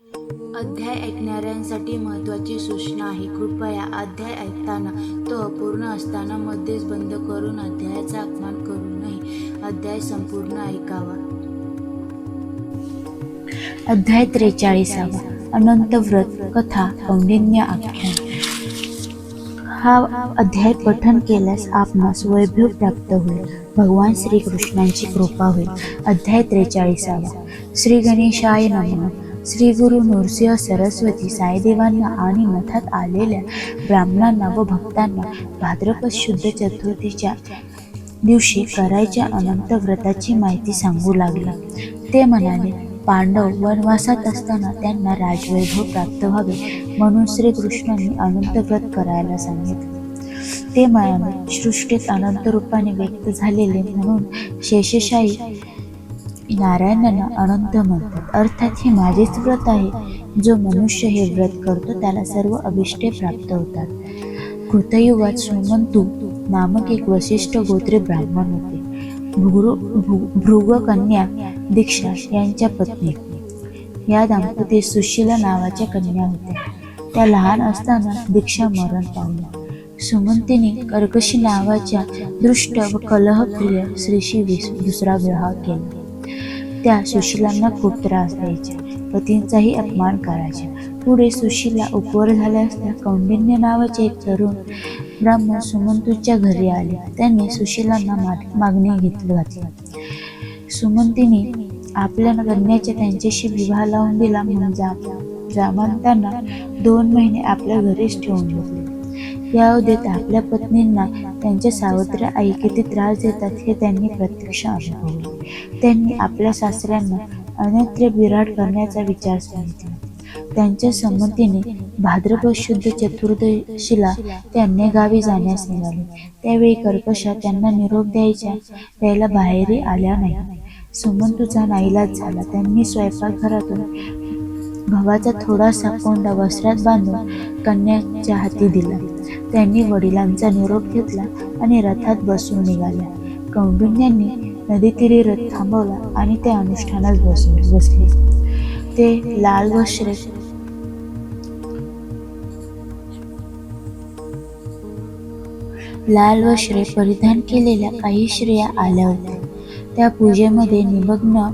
अध्याय ऐकणाऱ्यांसाठी महत्त्वाची सूचना आहे. कृपया अध्याय ऐकताना तो अपूर्ण असताना मध्येच बंद करून अध्यायाचा अपमान करू नये. अध्याय संपूर्ण ऐकावा. अध्याय 43. अनंत व्रत कथा कौंडिन्य आख्यान. हा अध्याय पठन केल्यास आपणास वैभव प्राप्त होईल. भगवान श्रीकृष्णांची कृपा होईल. अध्याय 43. श्री गणेशाय नमः. श्री गुरु नृसिंह सरस्वती साईदेवांना आणि मठात आलेल्या ब्राह्मणांना व भक्तांना भाद्रपद शुद्ध चतुर्थीच्या दिवशी करायच्या अनंत व्रताची माहिती सांगू लागला. ते म्हणाले, पांडव वनवासात असताना त्यांना राजवैभव प्राप्त व्हावे म्हणून श्रीकृष्णांनी अनंत व्रत करायला सांगितले. ते म्हणाले, सृष्टीत अनंत रूपाने व्यक्त झालेले म्हणून शेषशाही नारायणांना अनंत म्हणतात. अर्थात हे माझेच व्रत आहे. जो मनुष्य हे व्रत करतो त्याला सर्व अभिष्टे प्राप्त होतात. कृतयुगात सुमंतू नामक एक वसिष्ठ गोत्रे ब्राह्मण होते. भृगकन्या दीक्षा यांच्या पत्नी या दाम्पत्यात सुशीला नावाच्या कन्या होत्या. त्या लहान असताना दीक्षा मरण पावल्या. सुमंतीने कर्कशी नावाच्या दृष्ट व कलहप्रिय स्त्रीशी दुसरा विवाह केला. त्या सुशीलांना खूप त्रास द्यायच्या, पतींचाही अपमान करायच्या. पुढे सुशीला उपवर झाल्या असता कौंडिन्य नावाचे एक तरुण ब्राह्मण सुमंतूच्या घरी आले. त्यांनी सुशीलांना मागणी घातली. सुमंतीने आपल्या कन्याचा त्यांच्याशी विवाह लावून दिला म्हणून जामांतांना 2 महिने आपल्या घरीच ठेवून घेतले. या अवधीत आपल्या पत्नींना त्यांच्या सावत्र आई किती त्रास देतात हे त्यांनी प्रत्यक्ष अनुभवले. त्यांनी आपल्या सासऱ्यांना अन्यत्र बिराड करण्याचा विचार सांगितला. त्यांच्या संमतीने भाद्रपद शुद्ध चतुर्दशीला ते अन्य गावी जाण्यास निघाले. त्यावेळी कर्कशा त्यांना निरोप द्यायला बाहेरही आल्या नाही. सुमंतूचा नाईलाज झाला. त्यांनी स्वयंपाकघरातून गव्हाचा थोडासा कोंडा वस्त्रात बांधून कन्याच्या हाती दिला. त्यांनी वडिलांचा निरोप घेतला आणि रथात बसून निघाल्या. कौंडिन्यांनी नदीतीरी रथ थांबवला आणि त्या अनुष्ठानास बसले. ते लाल वस्त्रे परिधान केलेल्या काही स्त्रिया आल्या होत्या. त्या पूजेमध्ये निमग्न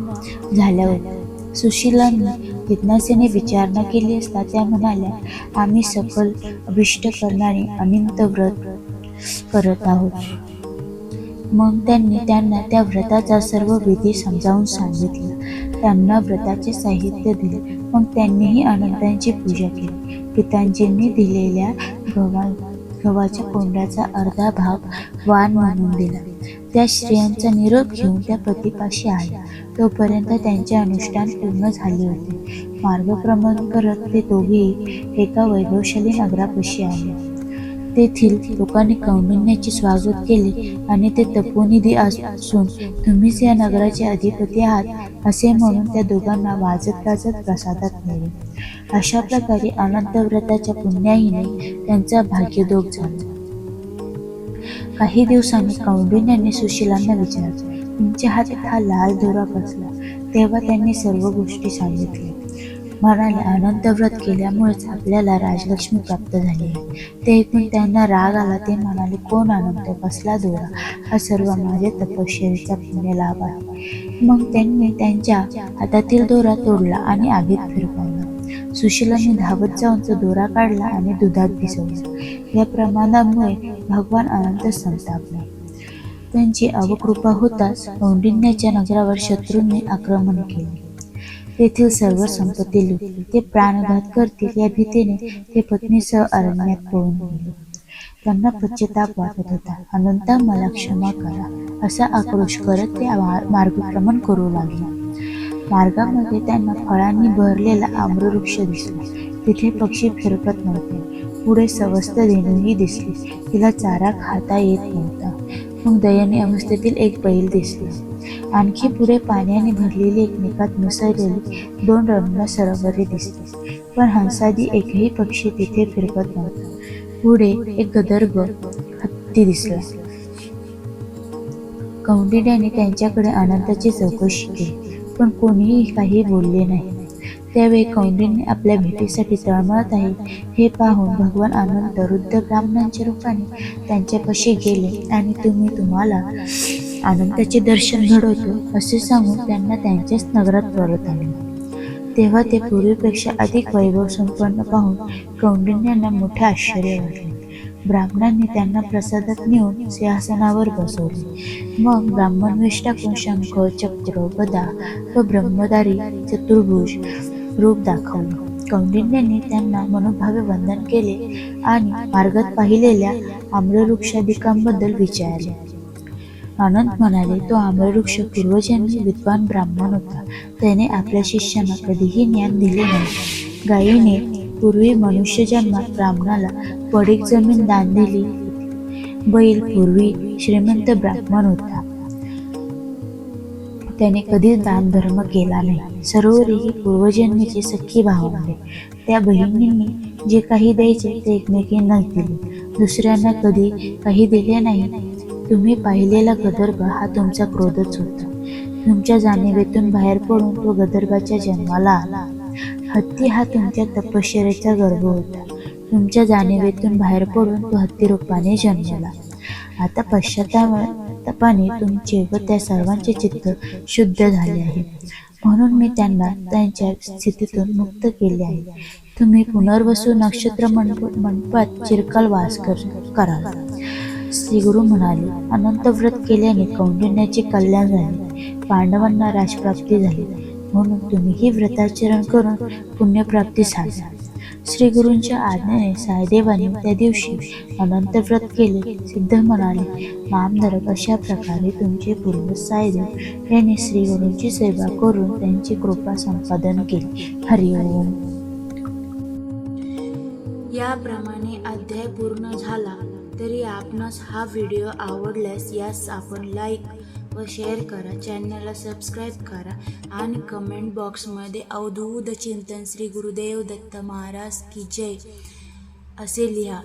झाल्या होत्या. सुशीलांनी जिज्ञासेने विचारणा केली असता त्या म्हणाल्या, आम्ही सकल अभिष्ट करणारे अनंत व्रत करत आहोत. मग त्यांनी त्यांना त्या व्रताचा सर्व विधी समजावून सांगितला. त्यांना व्रताचे साहित्य दिले. मग त्यांनीही अनंतांची पूजा केली. पितांजींनी दिलेल्या गव्हाच्या कोंड्याचा अर्धा भाग वाण म्हणून दिला. त्या स्त्रियांचा निरोप घेऊन त्या पतीपाशी आल्या. तोपर्यंत त्यांचे अनुष्ठान पूर्ण झाले होते. मार्गक्रमण करत ते दोघेही एका वैभवशाली नगरापाशी आले. तेथील लोकांनी कौंडिन्याचे स्वागत केले आणि ते तपोनिधी असून तुम्हीच या नगराचे अधिपती आहात असे म्हणून त्या दोघांना वाजत गाजत प्रसादात नेले. अशा प्रकारे अनंत व्रताच्या पुण्याईने त्यांचा भाग्योदय झाला. काही दिवसांनी कौंडिन्याने सुशीलांना विचारले, तुमच्या हातात हा लाल दोरा कसला? तेव्हा त्यांनी सर्व गोष्टी सांगितल्या. म्हणाले, अनंत व्रत केल्यामुळेच आपल्याला राजलक्ष्मी प्राप्त झाली आहे. ते ऐकून त्यांना राग आला. ते म्हणाले, कोण अनंत, कसला दोरा? हा सर्व माझे तपश्चर्येचा पुण्य लाभ आहे. मग त्यांनी त्यांच्या हातातील दोरा तोडला आणि आगीत फिरकावला. सुशीलांनी धावत जाऊन तो दोरा काढला आणि दुधात भिजवला. या प्रमादामुळे भगवान अनंत संतापले. त्यांची अवकृपा होताच कौंडिन्याच्या नगरावर शत्रूंनी आक्रमण केले. तेथील सर्व संपत्ती लुटली. ते प्राणघात करतील या भीतीने ते पत्नीसह अरण्यात पळून गेले. त्यांना पश्चाताप वाटत होता. अनंता, मला क्षमा करा असा आक्रोश करत ते मार्गक्रमण करू लागले. मार्गामध्ये त्यांना फळांनी भरलेला आम्रवृक्ष दिसला. तिथे पक्षी फिरकत नव्हते. पुढे सवस्त धेनूही दिसली. तिला चारा खाता येत नव्हता. मग दयनीय अवस्थेतील एक बैल दिसली. आणखी पुढे पाण्याने भरलेली एकमेकात मिसळलेली 2 रम्य सरोवरे दिसली. पण हंसादी एकही पक्षी तिथे फिरकत नव्हता. पुढे एक गदर्भ हत्ती दिसला. कौंडिन्याने त्यांच्याकडे अनंताची चौकशी केली, पण कोणीही काही बोलले नाही. त्यावेळी कौंडिन्य आपल्या भेटीसाठी तळमळत आहे हे पाहून भगवान अनंत रुद्र ब्राह्मणांच्या रूपाने त्यांच्यापाशी गेले आणि तुम्हाला अनंताचे दर्शन घडवतो असे सांगून त्यांना त्यांच्याच नगरात परत आले. तेव्हा ते पूर्वीपेक्षा अधिक वैभव संपन्न पाहून कौंडिन्यांना मोठे आश्चर्य वाटले. ब्राह्मणांनी त्यांना प्रसादात नेऊन सिंहासनावर बसवले. मग ब्राह्मण वेश टाकून शंख, चक्र, गदा व ब्रह्मधारी चतुर्भुज रूप दाखवले. कौंडिन्यांनी त्यांना मनोभावे वंदन केले आणि मार्गात पाहिलेल्या आम्रवृक्षादिकांबद्दल विचारले. अनंत म्हणाले, तो आम्रवृक्ष पूर्वजन्मी विद्वान ब्राह्मण होता. त्याने आपल्या शिष्यांना कधीही ज्ञान दिले नाही. गायीने पूर्वी मनुष्य जन्मात ब्राह्मणाला पडीक जमीन दान दिली होती. बैल पूर्वी श्रीमंत ब्राह्मण होता. त्याने कधीच दान धर्म केला नाही. सरोवरी ही पूर्वजन्मीची सख्खी भाव आहे. त्या बहिणींनी जे काही द्यायचे ते एकमेकींनाच दिले. दुसऱ्यांना कधी काही दिले नाही. तुम्ही पाहिलेला गदर्भ हा तुमचा क्रोधच होता. तुमच्या जाणीवेतून बाहेर पडून तो गदर्भाच्या जन्माला आला. हत्ती हा तुमच्या तपश्चर्येचा गर्भ होता. तुमच्या जाणीवेतून बाहेर पडून तो हत्ती रूपाने जन्मला. आता पश्चातापाने तुमचे व त्या सर्वांचे चित्त शुद्ध झाले आहे. म्हणून मी त्यांना त्यांच्या स्थितीतून मुक्त केले आहे. तुम्ही पुनर्वसू नक्षत्र मंडपात चिरकाल वास कराल. श्रीगुरु म्हणाले, अनंत व्रत केल्याने कौंडिन्याचे कल्याण झाले. पांडवांना राजप्राप्ती झाली. म्हणून तुम्हीही व्रताचरण करून पुण्यप्राप्ती साधा. श्रीगुरूंच्या आज्ञेने सायदेवाने त्या दिवशी अनंत व्रत केले. सिद्ध म्हणाले, नामधारक अशा प्रकारे तुमचे पूर्वज सायदेव यांनी श्रीगुरूंची सेवा करून त्यांची कृपा संपादन केली. हरिओम. याप्रमाणे अध्याय पूर्ण झाला. तरी आपणास हा व्हिडिओ आवडल्यास यास आपण लाईक व शेअर करा, चॅनलला सबस्क्राईब करा आणि कमेंट बॉक्समध्ये अवधूत चिंतन श्री गुरुदेव दत्त महाराज की जय असे लिहा.